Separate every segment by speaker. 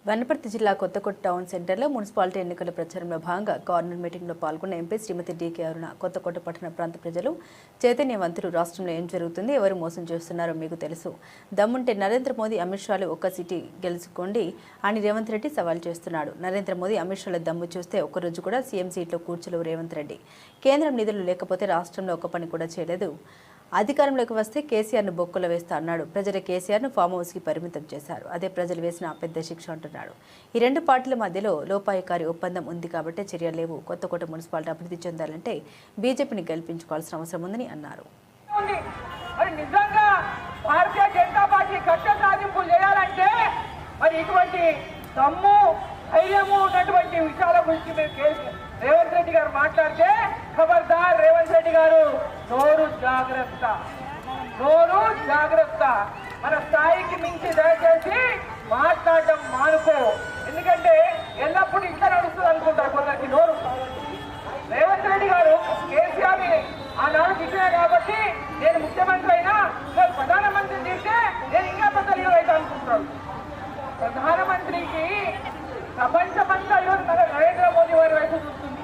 Speaker 1: వనపర్తి జిల్లా కొత్తకోట టౌన్ సెంటర్లో మున్సిపాలిటీ ఎన్నికల ప్రచారంలో భాగంగా కార్నర్ మీటింగ్లో పాల్గొన్న ఎంపీ శ్రీమతి డీకే అరుణ కొత్తకోట పట్టణ ప్రాంత ప్రజలు చైతన్యవంతులు. రాష్ట్రంలో ఏం జరుగుతుంది, ఎవరు మోసం చేస్తున్నారో మీకు తెలుసు. దమ్ముంటే నరేంద్ర మోదీ అమిత్ షాలు ఒక్క సీటు గెలుచుకోండి అని రేవంత్ రెడ్డి సవాల్ చేస్తున్నాడు. నరేంద్ర మోదీ అమిత్ షాల దమ్ము చూస్తే ఒక్కరోజు కూడా సీఎం సీట్లో కూర్చోలేవు రేవంత్ రెడ్డి. కేంద్రం నిధులు లేకపోతే రాష్ట్రంలో ఒక్క పని కూడా చేయలేదు. అధికారంలోకి వస్తే కేసీఆర్ను బొక్కుల వేస్తా అన్నాడు. ప్రజలు కేసీఆర్ను ఫామ్ హౌస్కి పరిమితం చేశారు. అదే ప్రజలు వేసిన పెద్ద శిక్ష అంటున్నాడు. ఈ రెండు పార్టీల మధ్యలో లోపాయకారి ఒప్పందం ఉంది కాబట్టి చర్యలు లేవు. కొత్తకోట మున్సిపాలిటీ అభివృద్ధి చెందాలంటే బీజేపీని గెలిపించుకోవాల్సిన అవసరం ఉందని అన్నారు.
Speaker 2: రేవంత్ రెడ్డి గారు మాట్లాడితే ఖబర్దార్ రేవంత్ రెడ్డి గారు నోరు జాగ్రత్త, నోరు జాగ్రత్త. మన స్థాయికి మించి దయచేసి మాట్లాడడం మానుకో. ఎందుకంటే ఎల్లప్పుడూ ఇంట్లో నడుస్తుంది అనుకుంటారు కొందరికి నోరు. రేవంత్ రెడ్డి గారు కేసీఆర్ ఆనాడు తిట్టినా కాబట్టి నేను ముఖ్యమంత్రి అయినా ప్రధానమంత్రిని తింటే నేను ఇంకా పెద్ద లీడర్ అయితే అనుకుంటున్నాడు. ప్రధానమంత్రికి ప్రపంచమంతా ఈరోజు నరేంద్ర మోదీ వారి వైపు చూస్తుంది.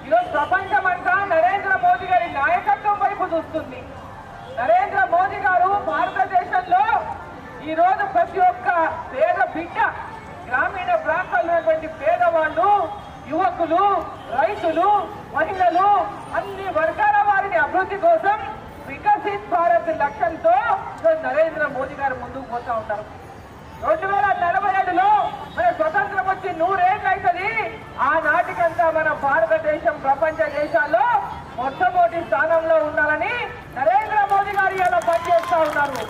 Speaker 2: ఈరోజు ప్రపంచమంతా నరేంద్ర మోదీ గారి నాయకత్వం వైపు చూస్తుంది. నరేంద్ర మోదీ గారు భారతదేశంలో ఈరోజు ప్రతి ఒక్క పేద బిడ్డ, గ్రామీణ ప్రాంతాల్లో ఉన్నటువంటి పేదవాళ్ళు, యువకులు, రైతులు, మహిళలు, అన్ని వర్గాల వారిని అభివృద్ధి కోసం వికసిత్ భారత్ లక్ష్యంతో నరేంద్ర మోదీ గారు ముందుకు పోతా ఉంటారు. 2047లో మన స్వతంత్రం వచ్చి 100 ఏళ్ళు అవుతుంది. ఆనాటికంతా మన భారతదేశం ప్రపంచ దేశాల్లో మొట్టమొదటి స్థానంలో ఉండాలని నరేంద్ర మోదీ గారు ఇలా పనిచేస్తా ఉన్నారు.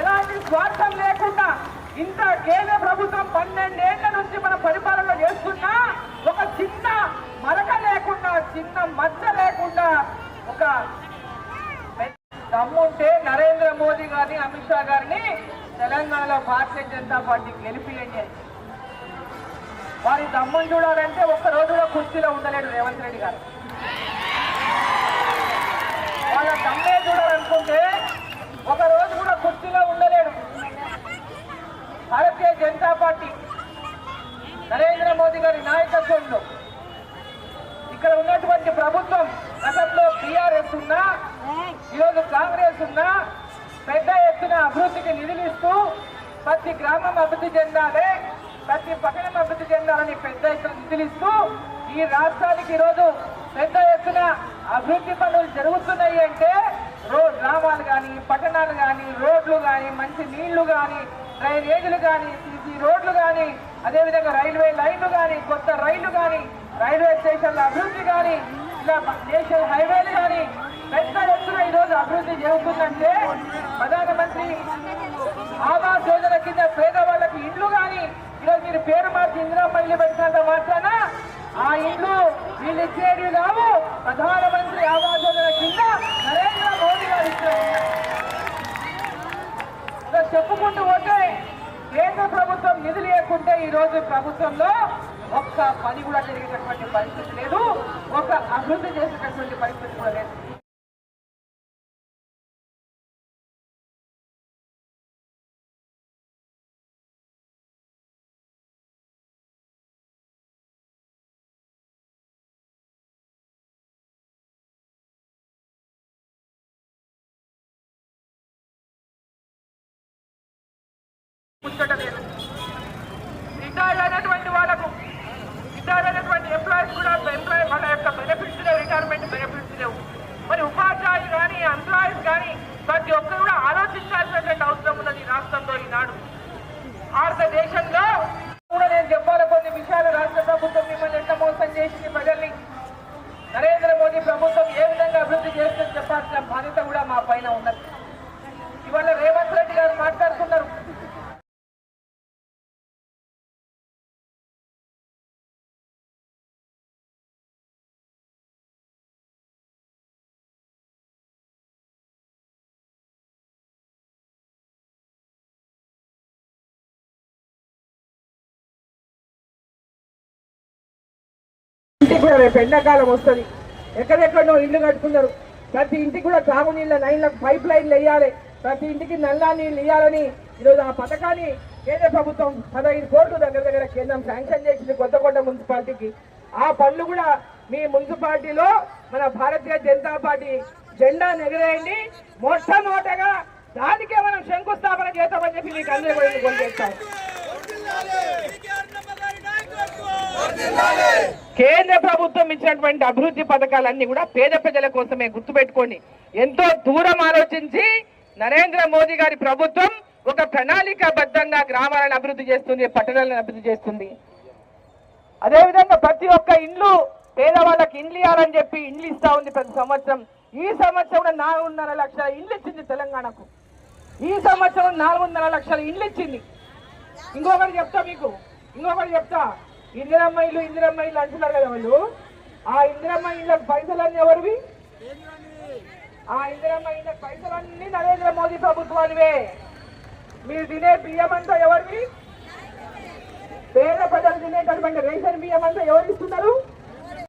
Speaker 2: ఎలాంటి స్వార్థం లేకుండా ఇంత కేంద్ర ప్రభుత్వం 12 ఏళ్ల నుంచి మన పరిపాలన చేస్తున్నా ఒక చిన్న మరక లేకుండా, చిన్న మచ్చ లేకుండా, ఒక దమ్ముంటే నరేంద్ర మోదీ గారిని, అమిత్ షా గారిని తెలంగాణలో భారతీయ జనతా పార్టీ గెలిపియండి. వారి దమ్మును చూడాలంటే ఒక్క రోజు కూడా కుర్చీలో ఉండలేడు రేవంత్ రెడ్డి గారు. వాళ్ళ దమ్మే చూడాలనుకుంటే ఒక రోజు కూడా కుర్చీలో ఉండలేడు. భారతీయ జనతా పార్టీ నరేంద్ర మోదీ గారి నాయకత్వంలో ఇక్కడ ఉన్నటువంటి ప్రభుత్వం, గతంలో టీఆర్ఎస్ ఉన్నా, ఈరోజు కాంగ్రెస్ ఉన్నా, పెద్ద ఎత్తున అభివృద్ధికి నిధులు ఇస్తూ ప్రతి గ్రామం అభివృద్ధి చెందాలి, ప్రతి పట్టణం అభివృద్ధి చెందాలని పెద్ద ఎత్తున నిధులు ఇస్తూ ఈ రాష్ట్రానికి ఈరోజు పెద్ద ఎత్తున అభివృద్ధి పనులు జరుగుతున్నాయి. అంటే గ్రామాలు కానీ, పట్టణాలు కానీ, రోడ్లు కానీ, మంచి నీళ్లు కానీ, డ్రైనేజీలు కానీ, సీసీ రోడ్లు కానీ, అదేవిధంగా రైల్వే లైన్లు కానీ, కొత్త రైళ్లు కానీ, రైల్వే స్టేషన్ల అభివృద్ధి కానీ, ఇలా నేషనల్ హైవేలు కానీ పెద్ద ఎత్తున ఈరోజు అభివృద్ధి జరుగుతుందంటే ప్రధానమంత్రి ఆవాస్ యోజన కింద పేదవాళ్ళకి ఇండ్లు కానీ ఈరోజు మీరు పేరు మార్చి ఇందిరమ్మ ఇల్లు పెట్టినంత మాత్రాన ఆ ఇండ్లు వీళ్ళు ఇచ్చేవి కావు. ప్రధానమంత్రి ఆవాస్ యోజన కింద నరేంద్ర మోదీ గారు ఇచ్చారు. చెప్పుకుంటూ పోతే కేంద్ర ప్రభుత్వం నిధులు లేకుంటే ఈరోజు ప్రభుత్వంలో ఒక్క పని కూడా జరిగేటటువంటి పరిస్థితి లేదు, ఒక అభివృద్ధి చేసేటటువంటి పరిస్థితి కూడా లేదు. రిటైర్ అయినటువంటి వాళ్ళకు, రిటైర్ అయినటువంటి ఎంప్లాయీస్ కూడా వాళ్ళ యొక్క బెనిఫిట్స్ లేవు, రిటైర్మెంట్ బెనిఫిట్స్ లేవు. మరి ఉపాధ్యాయులు కానీ, ఎంప్లాయీస్ కానీ ప్రతి ఒక్కరు కూడా ఆలోచించాల్సినటువంటి అవసరం ఉన్నది రాష్ట్రంలో. ఈనాడు భారతదేశంలో కూడా నేను చెప్పాలి కొన్ని విషయాలు. రాష్ట్ర ప్రభుత్వం మిమ్మల్ని ఎంత మోసం చేసింది ప్రజల్ని, నరేంద్ర మోదీ ప్రభుత్వం ఏ విధంగా అభివృద్ధి చేస్తుందని చెప్పాల్సిన బాధ్యత కూడా మా పైన ఉన్నది. ఇవాళ రేవంత్ రెడ్డి గారు మాట్లాడుతున్నారు. ఇంటికి కూడా రేపు ఎండాకాలం వస్తుంది, ఎక్కడెక్కడో ఇల్లు కట్టుకున్నారు. ప్రతి ఇంటికి కూడా తాగునీళ్ళ 9 పైప్ లైన్లు వేయాలి, ప్రతి ఇంటికి నల్లా నీళ్ళు ఇవ్వాలని ఈరోజు ఆ పథకాన్ని కేంద్ర ప్రభుత్వం 15 కోట్లు దగ్గర కేంద్రం శాంక్షన్ చేసింది కొత్తకోట మున్సిపాలిటీకి. ఆ పనులు కూడా మీ మున్సిపాలిటీలో మన భారతీయ జనతా పార్టీ జెండా ఎగరేయండి. మొట్టమొదటగా దానికే మనం శంకుస్థాపన చేస్తామని చెప్పి మీకు అందరూ కూడా కొనిచేస్తాం. కేంద్ర ప్రభుత్వం ఇచ్చినటువంటి అభివృద్ధి పథకాలన్నీ కూడా పేద ప్రజల కోసమే, గుర్తుపెట్టుకోండి. ఎంతో దూరం ఆలోచించి నరేంద్ర మోదీ గారి ప్రభుత్వం ఒక ప్రణాళికాబద్ధంగా గ్రామాలను అభివృద్ధి చేస్తుంది, పట్టణాలను అభివృద్ధి చేస్తుంది. అదేవిధంగా ప్రతి ఒక్క ఇండ్లు పేదవాళ్ళకి ఇండ్లు ఇవ్వాలని చెప్పి ఇండ్లు ఇస్తా ఉంది ప్రతి సంవత్సరం. ఈ సంవత్సరం 4.5 లక్షల ఇండ్లు ఇచ్చింది తెలంగాణకు. ఈ సంవత్సరం 4.5 లక్షల ఇండ్లు ఇచ్చింది. ఇంకొకటి చెప్తా, ఇందిరమ్మ ఇల్లు అంటున్నారు కదా వాళ్ళు. ఆ ఇందిరమ్మ ఇళ్ళకి పైసలన్నీ ఎవరివి? ఆ ఇందిరమ్మ ఇళ్ళకి పైసలన్నీ నరేంద్ర మోదీ ప్రభుత్వానివే. మీరు తినే బియ్యం అంతా ఎవరివి? పేద ప్రజలు తినేటటువంటి రేషన్ బియ్యం అంతా ఎవరు ఇస్తున్నారు?